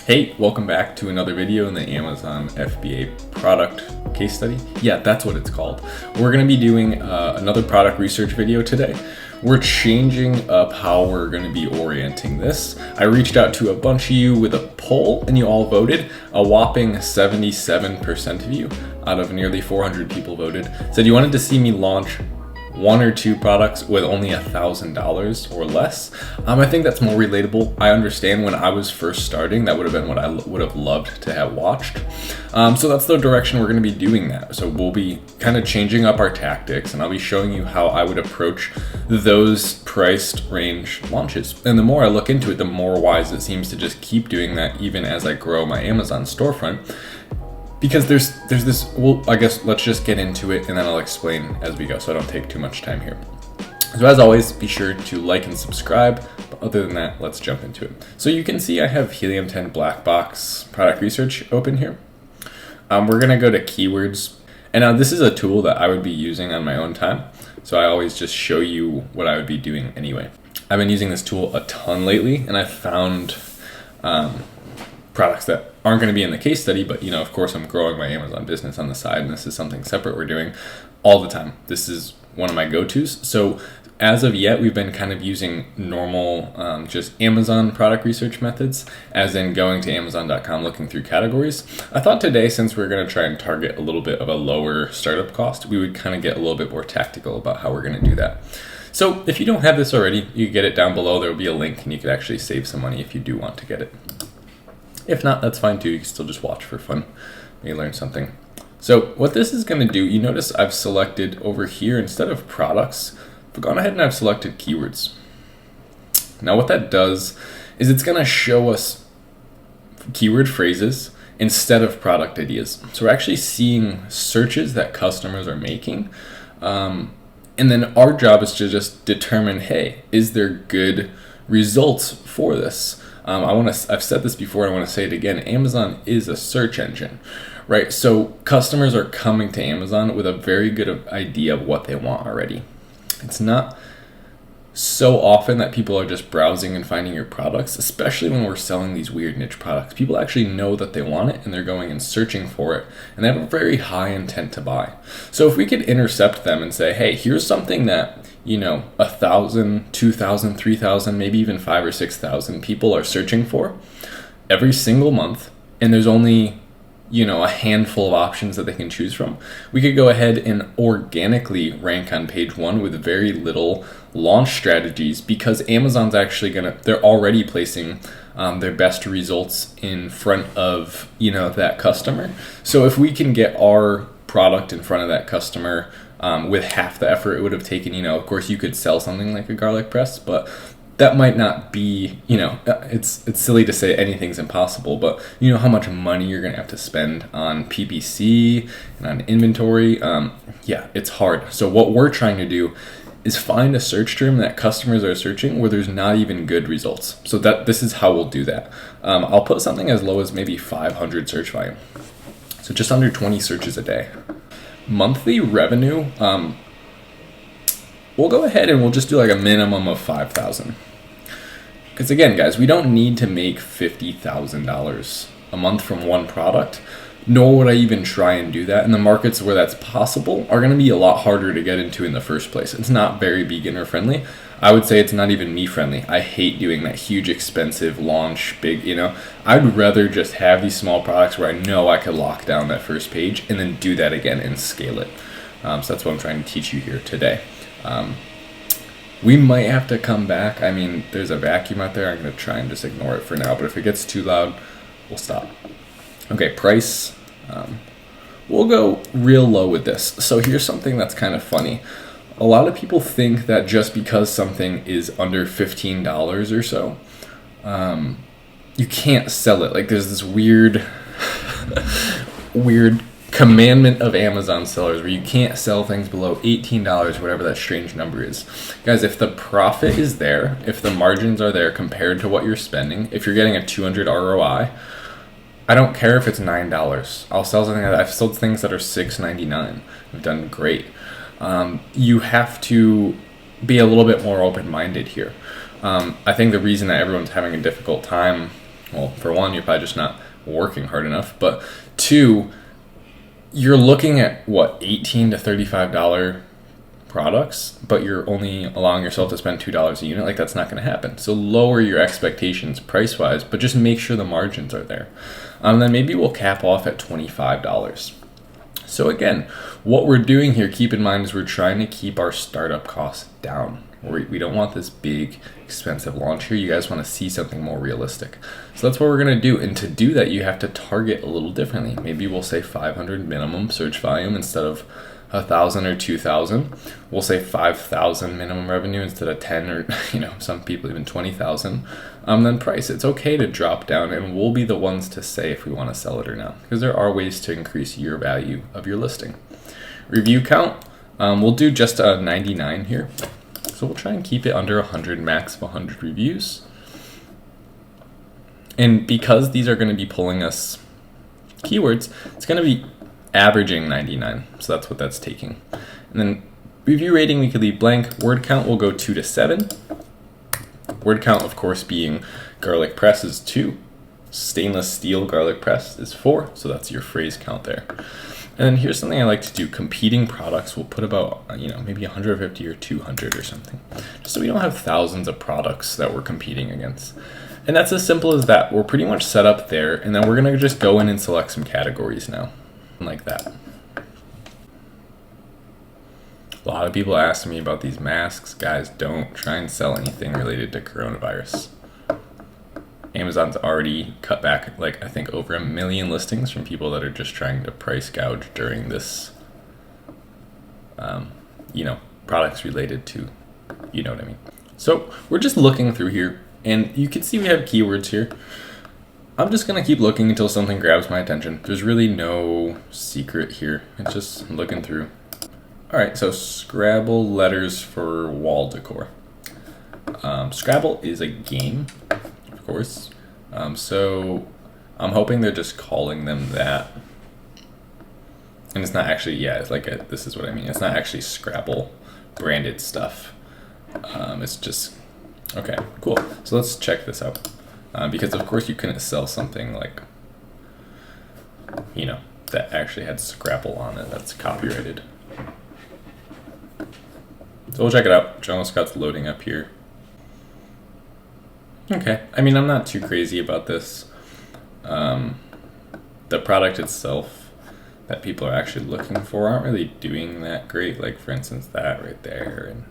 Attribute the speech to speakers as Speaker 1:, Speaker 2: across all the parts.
Speaker 1: Hey, welcome back to another video in the Amazon FBA product case study. Yeah, that's what it's called. We're going to be doing another product research video today. We're changing up how we're going to be orienting this. I reached out to a bunch of you with a poll and you all voted. A whopping 77% of you out of nearly 400 people voted said you wanted to see me launch one or two products with only $1,000 or less. I think that's more relatable. I understand when I was first starting, that would have been what I would have loved to have watched. So that's the direction we're going to be doing that. So we'll be kind of changing up our tactics, and I'll be showing you how I would approach those priced range launches. And the more I look into it, the more wise it seems to just keep doing that even as I grow my Amazon storefront. Because there's this, well, I guess let's just get into it and then I'll explain as we go so I don't take too much time here. So as always, be sure to like and subscribe, but other than that, let's jump into it. So you can see I have Helium 10 Black Box Product Research open here. We're gonna go to keywords. And now this is a tool that I would be using on my own time. So I always just show you what I would be doing anyway. I've been using this tool a ton lately and I've found products that aren't going to be in the case study, but of course I'm growing my Amazon business on the side and this is something separate we're doing all the time. This is one of my go-tos. So as of yet, we've been kind of using normal just Amazon product research methods, as in going to Amazon.com, looking through categories. I thought today, since we're going to try and target a little bit of a lower startup cost, we would kind of get a little bit more tactical about how we're going to do that. So if you don't have this already, you can get it down below. There will be a link and you could actually save some money if you do want to get it. If not, that's fine too. You can still just watch for fun. Maybe learn something. So what this is going to do, you notice I've selected over here, instead of products, I've gone ahead and I've selected keywords. Now what that does is it's going to show us keyword phrases instead of product ideas. So we're actually seeing searches that customers are making. And then our job is to just determine, hey, is there good results for this? I've said this before, and I want to say it again. Amazon is a search engine, right? So customers are coming to Amazon with a very good idea of what they want already. It's not so often that people are just browsing and finding your products, especially when we're selling these weird niche products. People actually know that they want it and they're going and searching for it, and they have a very high intent to buy. So if we could intercept them and say, hey, here's something that 1,000, 2,000, 3,000, maybe even 5,000 or 6,000 people are searching for every single month, and there's only a handful of options that they can choose from, we could go ahead and organically rank on page one with very little launch strategies, because Amazon's actually they're already placing their best results in front of that customer. So if we can get our product in front of that customer with half the effort it would have taken, of course you could sell something like a garlic press, but that might not be, it's silly to say anything's impossible, but how much money you're going to have to spend on PPC and on inventory. Yeah, it's hard. So what we're trying to do is find a search term that customers are searching where there's not even good results. So this is how we'll do that. I'll put something as low as maybe 500 search volume. So just under 20 searches a day. Monthly revenue, we'll go ahead and we'll just do like a minimum of 5,000. Because again, guys, we don't need to make $50,000 a month from one product, nor would I even try and do that. And the markets where that's possible are going to be a lot harder to get into in the first place. It's not very beginner friendly. I would say it's not even me friendly. I hate doing that huge, expensive launch, big, I'd rather just have these small products where I know I could lock down that first page and then do that again and scale it. So that's what I'm trying to teach you here today. We might have to come back. I mean, there's a vacuum out there. I'm going to try and just ignore it for now, but if it gets too loud, we'll stop. Okay, price. We'll go real low with this. So here's something that's kind of funny. A lot of people think that just because something is under $15 or so, you can't sell it. Like there's this weird commandment of Amazon sellers where you can't sell things below $18, whatever that strange number is. Guys, if the profit is there, if the margins are there compared to what you're spending, if you're getting a 200 ROI, I don't care if it's $9. I'll sell something I've sold things that are $6.99. I've done great. You have to be a little bit more open-minded here. I think the reason that everyone's having a difficult time Well, for one, you're probably just not working hard enough, but two, you're looking at what, $18 to $35 products, but you're only allowing yourself to spend $2 a unit. Like, that's not going to happen. So lower your expectations price wise, but just make sure the margins are there. Then maybe we'll cap off at $25. So again, what we're doing here, keep in mind, is we're trying to keep our startup costs down. We don't want this big, expensive launch here. You guys want to see something more realistic. So that's what we're going to do. And to do that, you have to target a little differently. Maybe we'll say 500 minimum search volume instead of 1,000 or 2,000. We'll say 5,000 minimum revenue instead of 10 or, some people even 20,000. Then price. It's okay to drop down, and we'll be the ones to say if we want to sell it or not, because there are ways to increase your value of your listing. Review count. We'll do just a 99 here. So we'll try and keep it under 100, max of 100 reviews. And because these are going to be pulling us keywords, it's going to be averaging 99. So that's what that's taking. And then review rating, we could leave blank. Word count will go 2 to 7. Word count, of course, being garlic press is 2. Stainless steel garlic press is 4. So that's your phrase count there. And then here's something I like to do. Competing products, we'll put about, maybe 150 or 200 or something, just so we don't have thousands of products that we're competing against. And that's as simple as that. We're pretty much set up there, and then we're going to just go in and select some categories now, like that. A lot of people ask me about these masks. Guys, don't try and sell anything related to coronavirus. Amazon's already cut back, I think, over 1 million listings from people that are just trying to price gouge during this, products related to, you know what I mean. So we're just looking through here, and you can see we have keywords here. I'm just going to keep looking until something grabs my attention. There's really no secret here. It's just looking through. All right, so Scrabble letters for wall decor. Scrabble is a game, of course. So I'm hoping they're just calling them that. And it's not actually, this is what I mean. It's not actually Scrabble branded stuff. It's just, okay, cool. So let's check this out. Because of course you couldn't sell something that actually had Scrabble on it that's copyrighted. So we'll check it out. Jungle Scout's loading up here. Okay, I'm not too crazy about this. The product itself that people are actually looking for aren't really doing that great. Like, for instance, that right there. And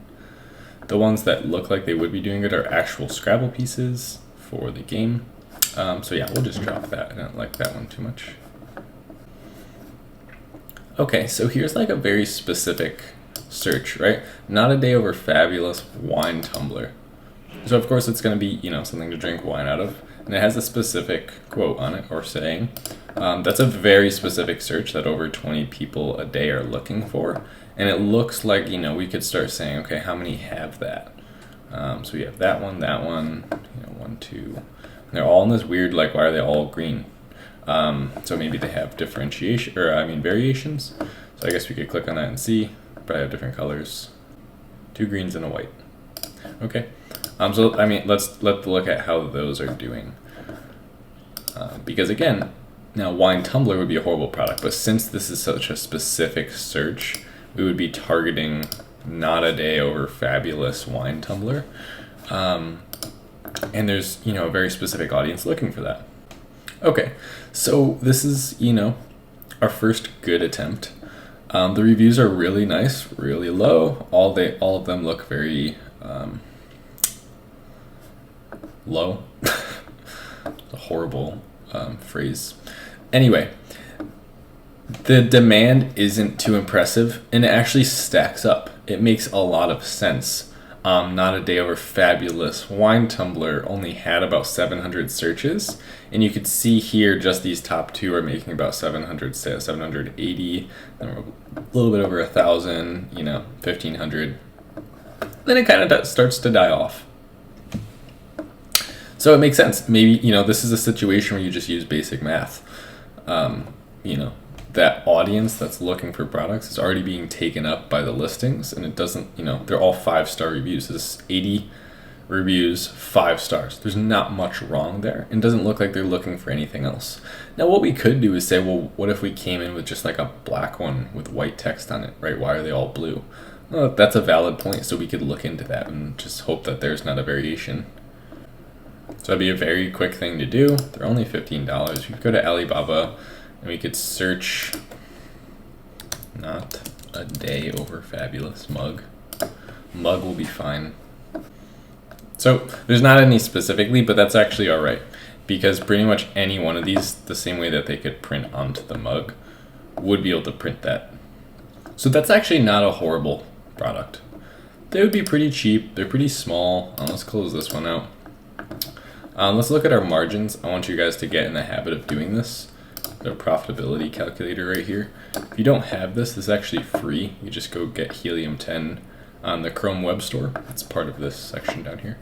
Speaker 1: the ones that look like they would be doing good are actual Scrabble pieces for the game. So yeah, we'll just drop that. I don't like that one too much. Okay, so here's a very specific search, right? Not a day over fabulous wine tumbler. So of course it's going to be, something to drink wine out of. And it has a specific quote on it or saying. That's a very specific search that over 20 people a day are looking for. And it looks like, we could start saying, okay, how many have that? So we have that one, 1, 2. And they're all in this weird, why are they all green? So maybe they have variations. So I guess we could click on that and see. Probably have different colors. 2 greens and a white. Okay. Let's look at how those are doing. Because again, now wine tumbler would be a horrible product, but since this is such a specific search, we would be targeting not a day over fabulous wine tumbler. And there's, a very specific audience looking for that. Okay, so this is, our first good attempt. The reviews are really nice, really low. All of them look very low. A horrible phrase. Anyway, the demand isn't too impressive, and it actually stacks up. It makes a lot of sense. Not a day over fabulous wine tumbler only had about 700 searches, and you could see here just these top 2 are making about 780, then a little bit over 1,000, 1,500. Then it kind of starts to die off. So it makes sense. Maybe, this is a situation where you just use basic math. That audience that's looking for products is already being taken up by the listings, and it doesn't, they're all 5-star reviews. This 80 reviews, 5 stars. There's not much wrong there. It doesn't look like they're looking for anything else. Now, what we could do is say, well, what if we came in with just like a black one with white text on it, right? Why are they all blue? Well, that's a valid point, so we could look into that and just hope that there's not a variation. So that'd be a very quick thing to do. They're only $15. We could go to Alibaba and we could search not a day over fabulous mug. Mug will be fine. So there's not any specifically, but that's actually all right, because pretty much any one of these, the same way that they could print onto the mug, would be able to print that. So that's actually not a horrible product. They would be pretty cheap. They're pretty small. Let's close this one out. Let's look at our margins. I want you guys to get in the habit of doing this. The profitability calculator right here. If you don't have this, this is actually free. You just go get Helium 10 on the Chrome Web Store. It's part of this section down here.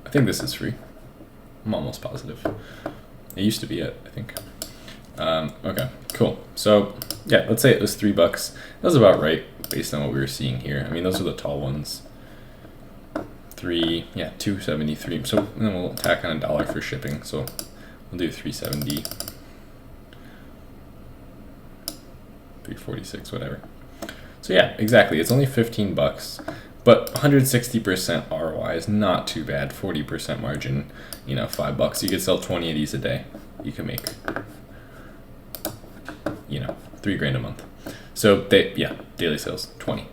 Speaker 1: I think this is free. I'm almost positive. It used to be it, I think. Okay, cool. So yeah, let's say it was $3. That was about right based on what we were seeing here. I mean, those are the tall ones. $2.73. So then we'll tack on $1 for shipping. So we'll do $3.70, $3.46, whatever. So yeah, exactly. It's only $15, but 160% ROI is not too bad. 40% margin, you know, $5. You could sell 20 of these a day. You can make, you know, $3,000 a month. So daily sales 20.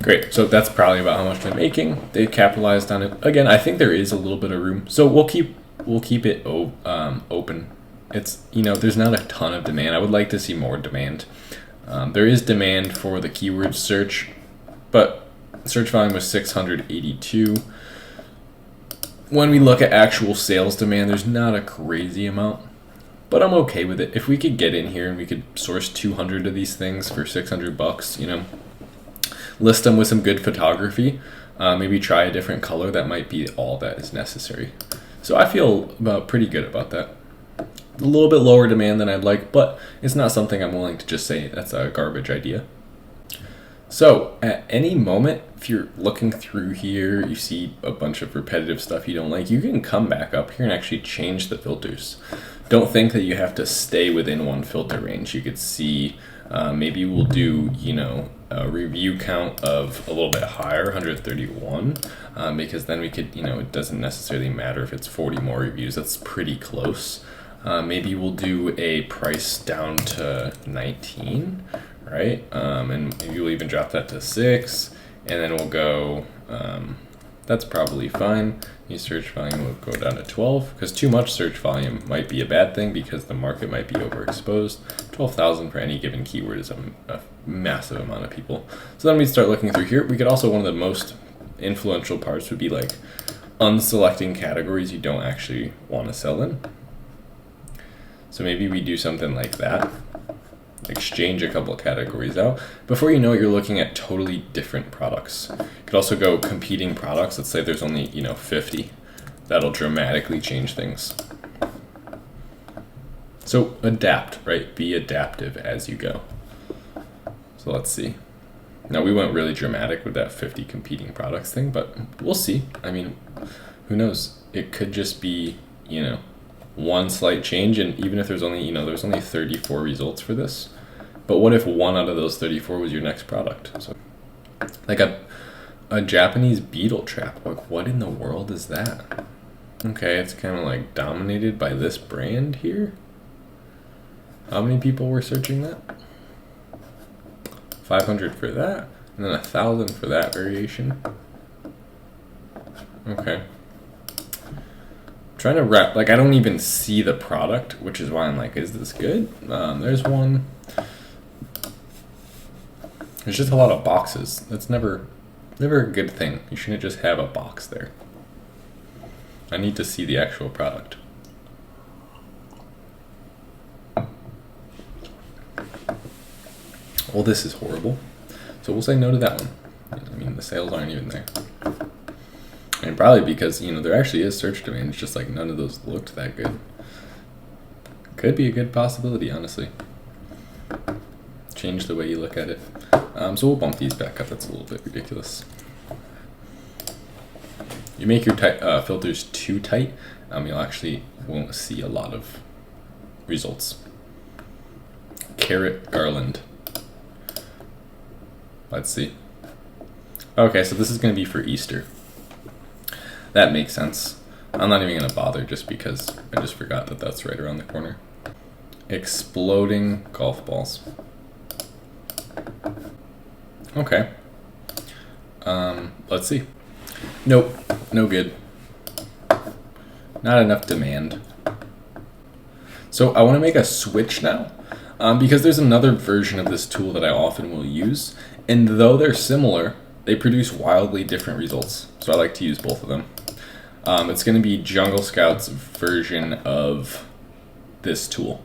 Speaker 1: Great. So that's probably about how much they're making. They capitalized on it. Again, I think there is a little bit of room. So we'll keep it open. It's, you know, there's not a ton of demand. I would like to see more demand. There is demand for the keyword search, but search volume was 682. When we look at actual sales demand, there's not a crazy amount, but I'm okay with it. If we could get in here and we could source 200 of these things for $600, you know, list them with some good photography, maybe try a different color, that might be all that is necessary. So I feel pretty good about that. A little bit lower demand than I'd like, but it's not something I'm willing to just say that's a garbage idea. So at any moment, if you're looking through here, you see a bunch of repetitive stuff you don't like, you can come back up here and actually change the filters. Don't think that you have to stay within one filter range. You could see, maybe we'll do, you know, a review count of a little bit higher, 131, because then we could, you know, it doesn't necessarily matter if it's 40 more reviews. That's pretty close. Maybe we'll do a price down to 19, right? And maybe we'll even drop that to 6, and then we'll go, that's probably fine. Your search volume will go down to 12, because too much search volume might be a bad thing because the market might be overexposed. 12,000 for any given keyword is a massive amount of people. So then we start looking through here. We could also, one of the most influential parts would be like unselecting categories you don't actually want to sell in. So maybe we do something like that, exchange a couple of categories out. Before you know it, you're looking at totally different products. You could also go competing products. Let's say there's only, you know, 50. That'll dramatically change things. So adapt, right? Be adaptive as you go. So let's see. Now we went really dramatic with that 50 competing products thing, but we'll see. I mean, who knows? It could just be, you know, one slight change, and even if there's only, you know, there's only 34 results for this, but what if one out of those 34 was your next product? So like a Japanese beetle trap, like what in the world is that? Okay, it's kind of like dominated by this brand here. How many people were searching that? 500 for that, and then 1,000 for that variation. Okay. Trying to wrap, like I don't even see the product, which is why I'm like, is this good? There's one. There's just a lot of boxes. That's never a good thing. You shouldn't just have a box there. I need to see the actual product. Well, this is horrible. So we'll say no to that one. I mean, the sales aren't even there. And probably because, you know, there actually is search demand. It's just like none of those looked that good. Could be a good possibility, honestly. Change the way you look at it. So we'll bump these back up. That's a little bit ridiculous. you make your filters too tight, you'll actually won't see a lot of results. Carrot garland. Let's see. Okay, so this is going to be for Easter. That makes sense. I'm not even going to bother just because I just forgot that that's right around the corner. Exploding golf balls. Okay. Let's see. Nope, no good. Not enough demand. So I want to make a switch now, because there's another version of this tool that I often will use, and though they're similar, they produce wildly different results. So I like to use both of them. It's going to be Jungle Scout's version of this tool.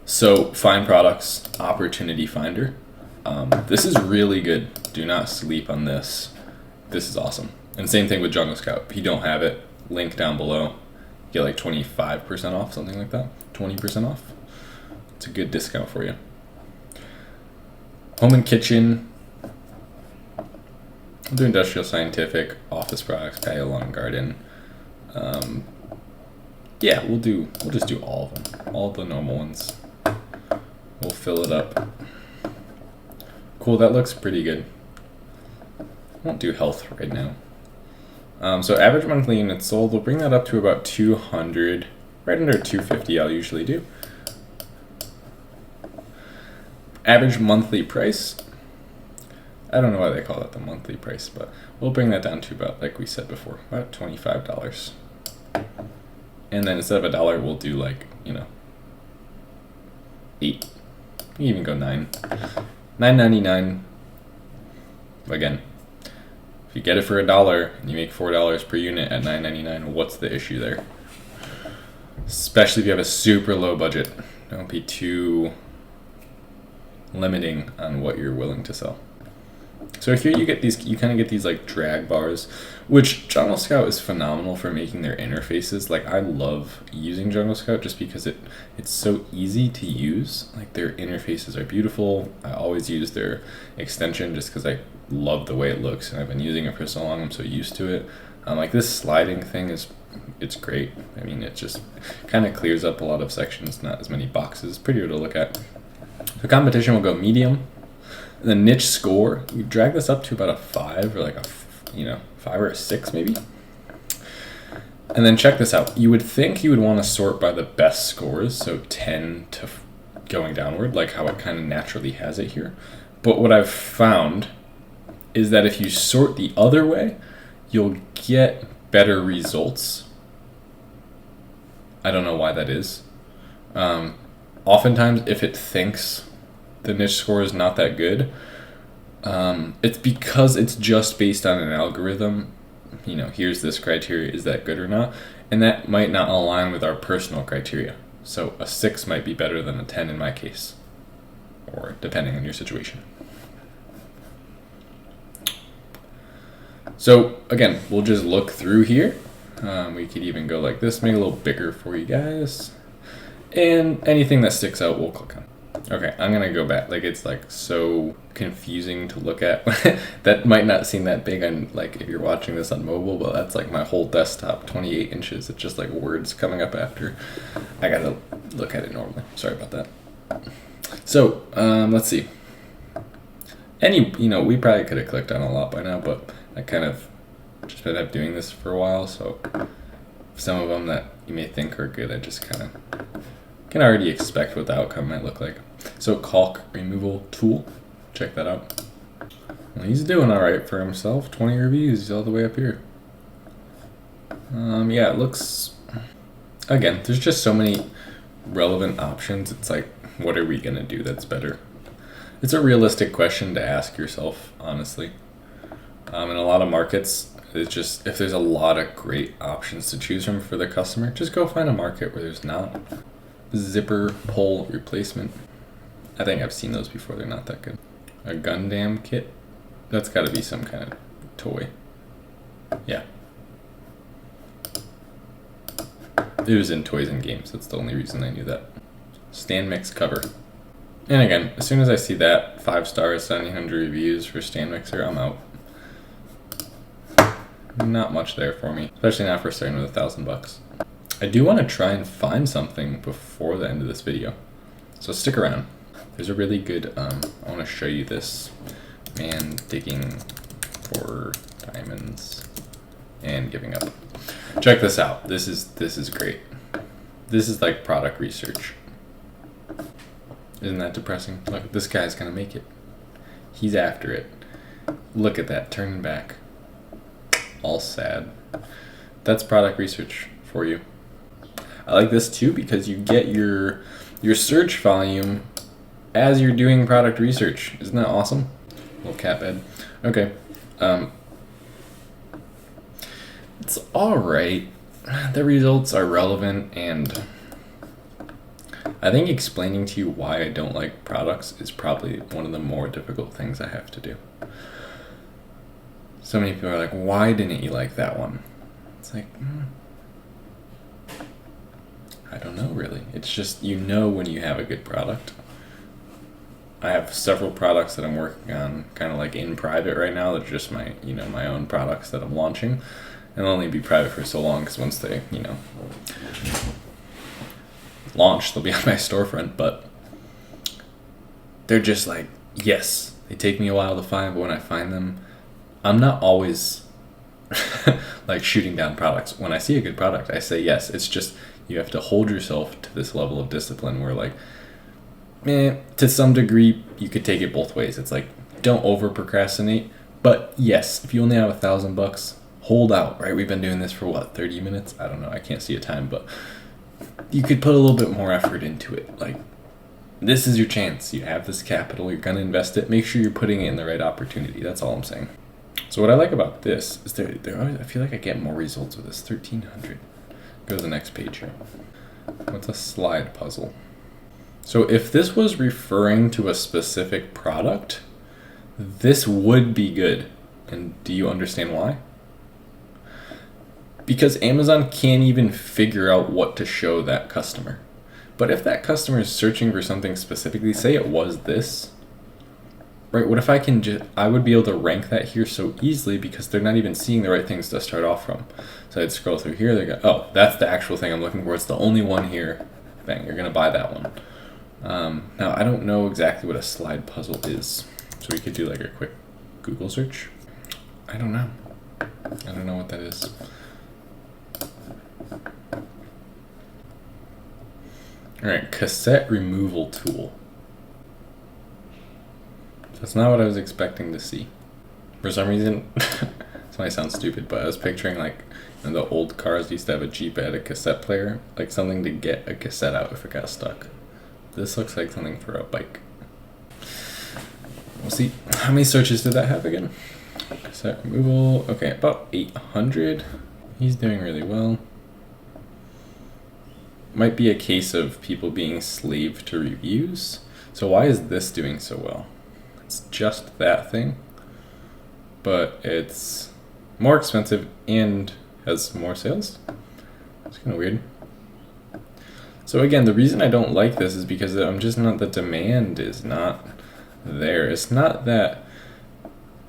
Speaker 1: So Find Products, Opportunity Finder. This is really good. Do not sleep on this. This is awesome. And same thing with Jungle Scout. If you don't have it, link down below. Get like 25% off, something like that. 20% off. It's a good discount for you. Home and Kitchen. I'll do Industrial Scientific, Office Products, Patio Lawn Garden. Yeah, we'll just do all of them. All the normal ones. We'll fill it up. Cool, that looks pretty good. I won't do health right now. So average monthly units sold, we'll bring that up to about 200, right under 250 I'll usually do. Average monthly price, I don't know why they call that the monthly price, but we'll bring that down to about, like we said before, about $25. And then instead of $1, we'll do like, you know, 8. You can even go 9. $9.99. Again, if you get it for $1 and you make $4 per unit at $9.99, what's the issue there? Especially if you have a super low budget. Don't be too limiting on what you're willing to sell. So here you get these, you kind of get these like drag bars, which Jungle Scout is phenomenal for making their interfaces. Like I love using Jungle Scout just because it's so easy to use. Like their interfaces are beautiful. I always use their extension just because I love the way it looks, and I've been using it for so long. I'm so used to it. Like this sliding thing it's great. I mean, it just kind of clears up a lot of sections, not as many boxes. Prettier to look at. The competition will go medium. The niche score, we drag this up to about a 5 or like a 5 or a 6 maybe. And then check this out. You would think you would want to sort by the best scores, so 10 to going downward, like how it kind of naturally has it here. But what I've found is that if you sort the other way, you'll get better results. I don't know why that is. Oftentimes, if it thinks the niche score is not that good, it's because it's just based on an algorithm. You know, here's this criteria, is that good or not? And that might not align with our personal criteria. So a 6 might be better than a 10 in my case, or depending on your situation. So again, we'll just look through here. We could even go like this, make it a little bigger for you guys. And anything that sticks out, we'll click on. Okay, I'm gonna go back. Like it's like so confusing to look at. That might not seem that big on like if you're watching this on mobile, but that's like my whole desktop, 28 inches. It's just like words coming up after. I gotta look at it normally. Sorry about that. So let's see. We probably could have clicked on a lot by now, but I kind of just been up doing this for a while, so some of them that you may think are good, I just kind of can already expect what the outcome might look like. So caulk removal tool, check that out. Well, he's doing all right for himself. 20 reviews, he's all the way up here. Yeah, it looks, again, there's just so many relevant options. It's like, what are we gonna do that's better? It's a realistic question to ask yourself, honestly. In a lot of markets, it's just, if there's a lot of great options to choose from for the customer, just go find a market where there's not. Zipper pull replacement. I think I've seen those before, they're not that good. A Gundam kit. That's gotta be some kind of toy. Yeah. It was in Toys and Games, that's the only reason I knew that. Stand Mix cover. And again, as soon as I see that, 5 stars, 700 reviews for Stand Mixer, I'm out. Not much there for me, especially not for starting with $1,000. I do want to try and find something before the end of this video, so stick around. There's a really good, I want to show you this man digging for diamonds and giving up. Check this out. This is great. This is like product research. Isn't that depressing? Look, this guy's gonna make it. He's after it. Look at that, turning back. All sad. That's product research for you. I like this too because you get your search volume as you're doing product research. Isn't that awesome? Little cat bed. Okay. It's alright. The results are relevant, and I think explaining to you why I don't like products is probably one of the more difficult things I have to do. So many people are like, why didn't you like that one? It's like, I don't know really. It's just, you know when you have a good product. I have several products that I'm working on kind of like in private right now. They're just my, my own products that I'm launching. And they'll only be private for so long because once they, launch, they'll be on my storefront. But they're just like, yes, they take me a while to find, but when I find them, I'm not always like shooting down products. When I see a good product, I say yes. It's just you have to hold yourself to this level of discipline where, like, to some degree, you could take it both ways. It's like, don't over procrastinate. But yes, if you only have $1,000, hold out, right? We've been doing this for what, 30 minutes? I don't know. I can't see a time, but you could put a little bit more effort into it. Like, this is your chance. You have this capital. You're going to invest it. Make sure you're putting it in the right opportunity. That's all I'm saying. So what I like about this is I feel like I get more results with this. 1,300. Go to the next page here. What's a slide puzzle? So if this was referring to a specific product, this would be good. And do you understand why? Because Amazon can't even figure out what to show that customer. But if that customer is searching for something specifically, say it was this, right? What if I would be able to rank that here so easily because they're not even seeing the right things to start off from. So I'd scroll through here, they go, oh, that's the actual thing I'm looking for. It's the only one here. Bang, you're gonna buy that one. Now I don't know exactly what a slide puzzle is. So we could do like a quick Google search. I don't know what that is. All right, cassette removal tool. That's not what I was expecting to see. For some reason, this might sound stupid, but I was picturing like the old cars used to have a Jeep that had a cassette player, like something to get a cassette out if it got stuck. This looks like something for a bike. We'll see. How many searches did that have again? Cassette removal. Okay, about 800. He's doing really well. Might be a case of people being slave to reviews. So why is this doing so well? It's just that thing, but it's more expensive and has more sales. It's kind of weird. So again, the reason I don't like this is because the demand is not there. It's not that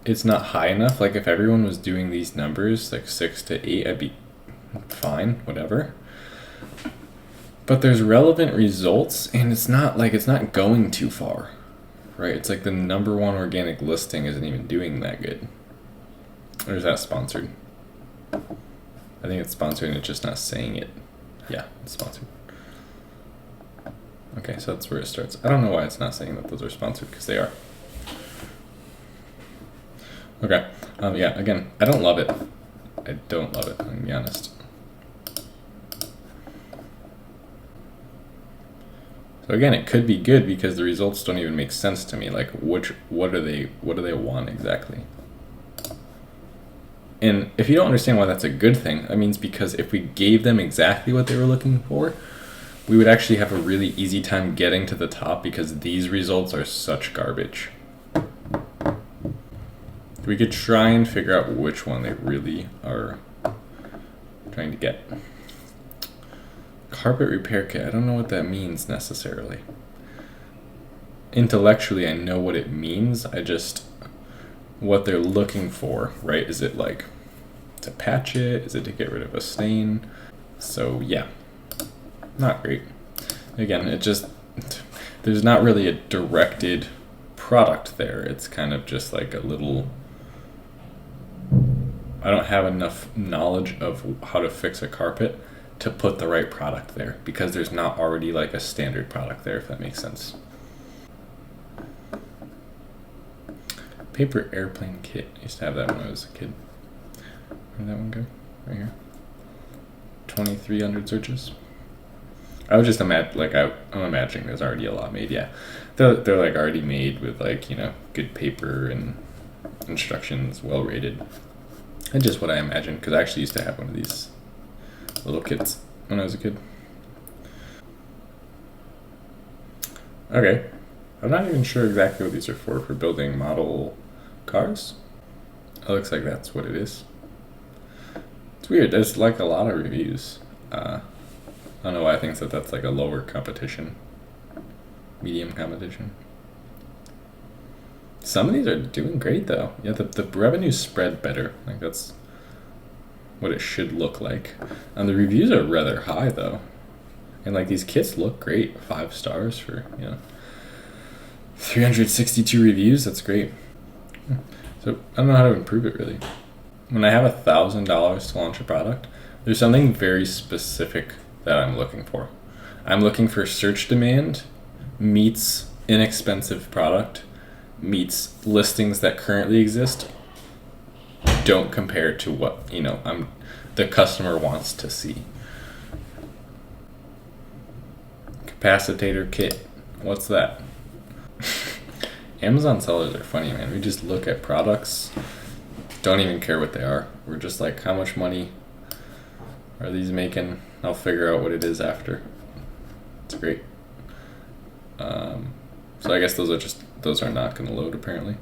Speaker 1: it's not high enough. Like if everyone was doing these numbers, like 6 to 8, I'd be fine, whatever. But there's relevant results, and it's not going too far, right? It's like the number one organic listing isn't even doing that good. Or is that sponsored? I think it's sponsored and it's just not saying it. Yeah, it's sponsored. Okay, so that's where it starts. I don't know why it's not saying that those are sponsored, because they are. Okay, yeah, again, I don't love it. I'm gonna be honest. So again, it could be good because the results don't even make sense to me. Like, what do they want exactly? And if you don't understand why that's a good thing, that means because if we gave them exactly what they were looking for, we would actually have a really easy time getting to the top because these results are such garbage. We could try and figure out which one they really are trying to get. Carpet repair kit, I don't know what that means necessarily. Intellectually, I know what it means. What they're looking for, right? Is it like to patch it? Is it to get rid of a stain? So yeah, not great. Again, there's not really a directed product there. It's kind of just like a little, I don't have enough knowledge of how to fix a carpet to put the right product there because there's not already like a standard product there, if that makes sense. Paper airplane kit. I used to have that when I was a kid. Where'd that one go? Right here. 2,300 searches. I would just imagine, like, I'm imagining there's already a lot made. Yeah, they're like already made with like, you know, good paper and instructions, well rated. And just what I imagined, because I actually used to have one of these little kits when I was a kid. Okay, I'm not even sure exactly what these are for building model cars. It looks like that's what it is. It's weird, there's like a lot of reviews. I don't know why I think that that's like a lower competition, medium competition. Some of these are doing great though. Yeah, the revenue's spread better. Like that's what it should look like. And the reviews are rather high though. And like these kits look great. 5 stars for, you know, 362 reviews. That's great. So I don't know how to improve it really. When I have $1,000 to launch a product, there's something very specific that I'm looking for. I'm looking for search demand meets inexpensive product meets listings that currently exist don't compare to what, you know, the customer wants to see. Capacitator kit. What's that? Amazon sellers are funny, man. We just look at products, don't even care what they are. We're just like, how much money are these making? I'll figure out what it is after. It's great. So I guess those are not going to load apparently.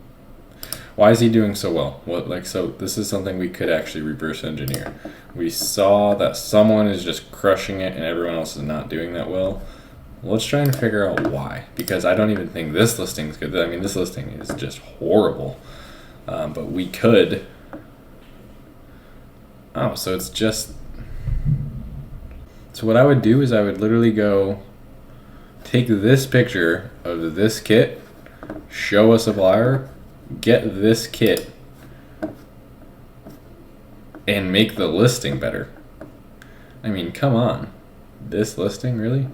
Speaker 1: Why is he doing so well? So this is something we could actually reverse engineer. We saw that someone is just crushing it and everyone else is not doing that well. Let's try and figure out why, because I don't even think this listing is good. I mean, this listing is just horrible. But we could. Oh, so it's just. So what I would do is I would literally go take this picture of this kit, show a supplier, get this kit, and make the listing better. I mean, come on. This listing, really?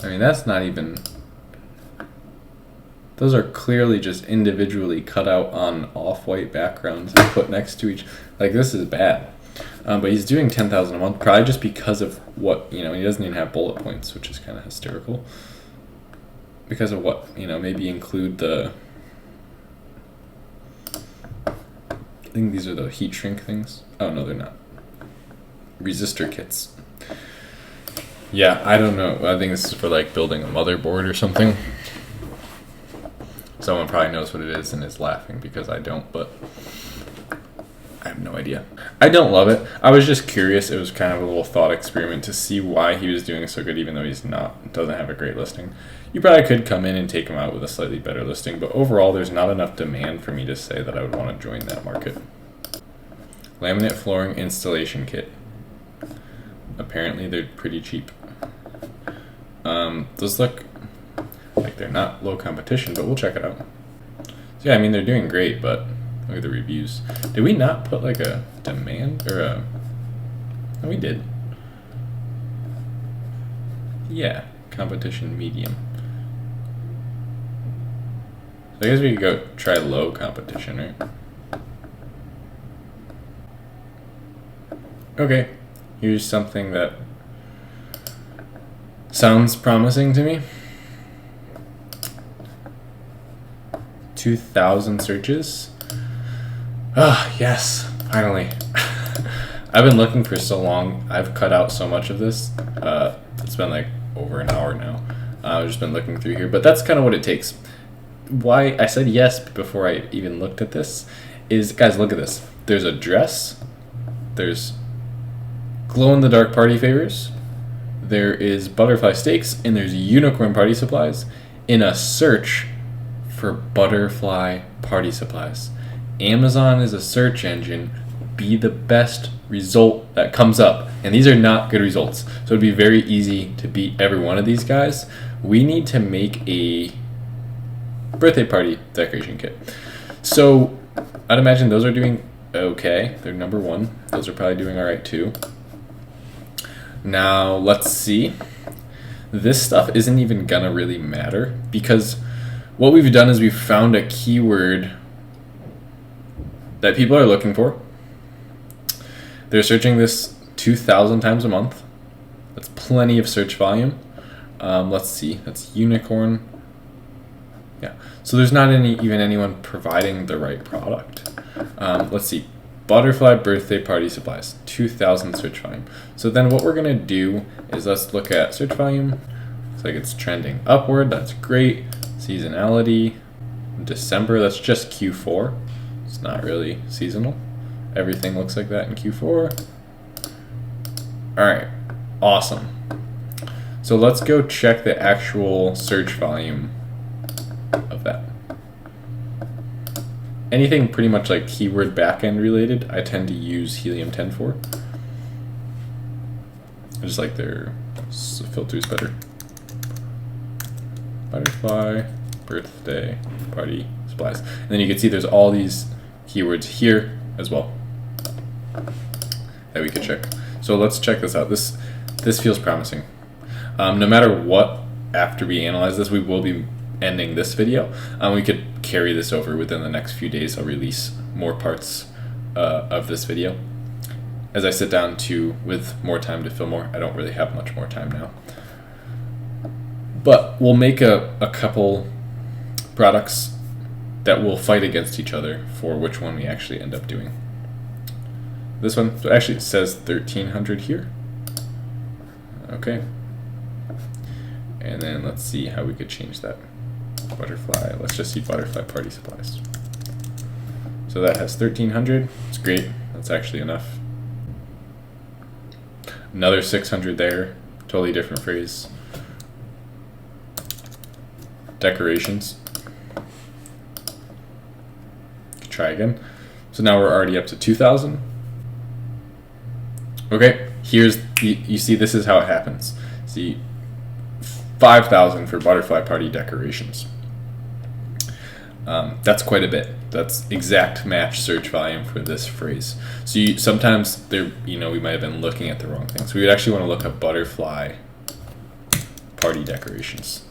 Speaker 1: I mean, that's not even... Those are clearly just individually cut out on off-white backgrounds and put next to each... Like, this is bad. But he's doing 10,000 a month, probably just because of what, you know, he doesn't even have bullet points, which is kind of hysterical. Because of what, you know, maybe include the... I think these are the heat shrink things. Oh, no, they're not. Resistor kits. Yeah, I don't know. I think this is for like building a motherboard or something. Someone probably knows what it is and is laughing because I don't, but I have no idea. I don't love it. I was just curious. It was kind of a little thought experiment to see why he was doing so good, even though doesn't have a great listing. You probably could come in and take him out with a slightly better listing, but overall, there's not enough demand for me to say that I would want to join that market. Laminate flooring installation kit. Apparently, they're pretty cheap. Those look like they're not low competition, but we'll check it out. So yeah, I mean, they're doing great, but look at the reviews. Did we not put like a demand or a... No, we did. Yeah, competition medium. So I guess we could go try low competition, right? Okay, here's something that sounds promising to me. 2,000 searches. Ah, yes, finally. I've been looking for so long. I've cut out so much of this. It's been like over an hour now. I've just been looking through here, but that's kind of what it takes. Why I said yes before I even looked at this is, guys, look at this. There's a dress. There's glow-in-the-dark party favors. There is butterfly steaks, and there's unicorn party supplies in a search for butterfly party supplies. Amazon is a search engine. Be the best result that comes up. And these are not good results. So it'd be very easy to beat every one of these guys. We need to make a birthday party decoration kit. So I'd imagine those are doing okay. They're number one. Those are probably doing all right too. Now let's see. This stuff isn't even gonna really matter because what we've done is we've found a keyword that people are looking for. They're searching this 2,000 times a month. That's plenty of search volume. Let's see, that's unicorn. Yeah, so there's not even anyone providing the right product. Let's see, butterfly birthday party supplies, 2,000 search volume. So then what we're gonna do is let's look at search volume. Looks like it's trending upward, that's great. Seasonality, December, that's just Q4. It's not really seasonal. Everything looks like that in Q4. All right, awesome. So let's go check the actual search volume of that. Anything pretty much like keyword backend related, I tend to use Helium 10 for. I just like their filters better. Butterfly, birthday, party, supplies. And then you can see there's all these keywords here as well that we could check. So let's check this out. This feels promising. No matter what, after we analyze this, we will be ending this video. We could carry this over within the next few days. I'll release more parts of this video as I sit down with more time to film more. I don't really have much more time now. But we'll make a couple products that will fight against each other for which one we actually end up doing. This one, so actually it says 1,300 here. Okay. And then let's see how we could change that. Butterfly, let's just see butterfly party supplies. So that has 1,300, it's great, that's actually enough. Another 600 there, totally different phrase. Decorations. Try again. So now we're already up to 2,000. Okay, here's you see this is how it happens. See 5,000 for butterfly party decorations. That's quite a bit. That's exact match search volume for this phrase. So sometimes we might have been looking at the wrong thing. So we would actually want to look up butterfly party decorations.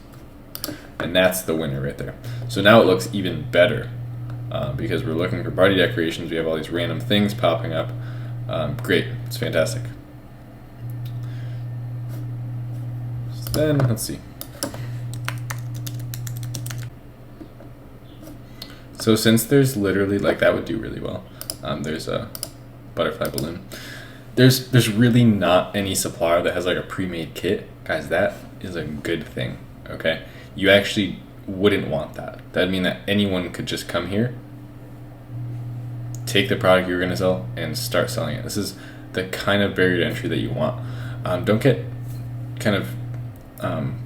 Speaker 1: And that's the winner right there. So now it looks even better because we're looking for party decorations. We have all these random things popping up. Great, it's fantastic. So then, let's see. So since there's literally, like that would do really well. There's a butterfly balloon. There's really not any supplier that has like a pre-made kit. Guys, that is a good thing, okay? You actually wouldn't want that. That'd mean that anyone could just come here, take the product you're gonna sell, and start selling it. This is the kind of barrier to entry that you want. Don't get kind of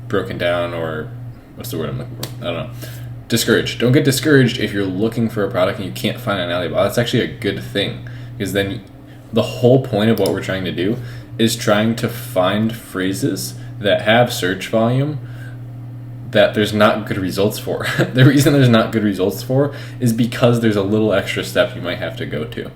Speaker 1: broken down, or what's the word I'm looking for? I don't know. Discouraged. Don't get discouraged if you're looking for a product and you can't find it on Alibaba. That's actually a good thing, because then the whole point of what we're trying to do is trying to find phrases that have search volume that there's not good results for. The reason there's not good results for is because there's a little extra step you might have to go to.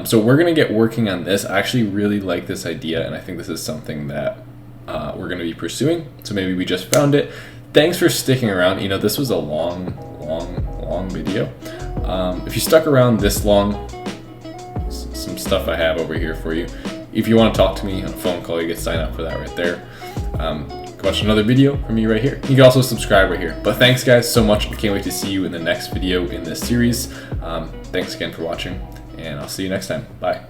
Speaker 1: So we're going to get working on this. I actually really like this idea, and I think this is something that we're going to be pursuing. So maybe we just found it. Thanks for sticking around. This was a long video. If you stuck around this long, some stuff I have over here for you. If you want to talk to me on a phone call, you get signed up for that right there. Watch another video from me right here. You can also subscribe right here. But thanks guys so much. I can't wait to see you in the next video in this series. Thanks again for watching, and I'll see you next time. Bye.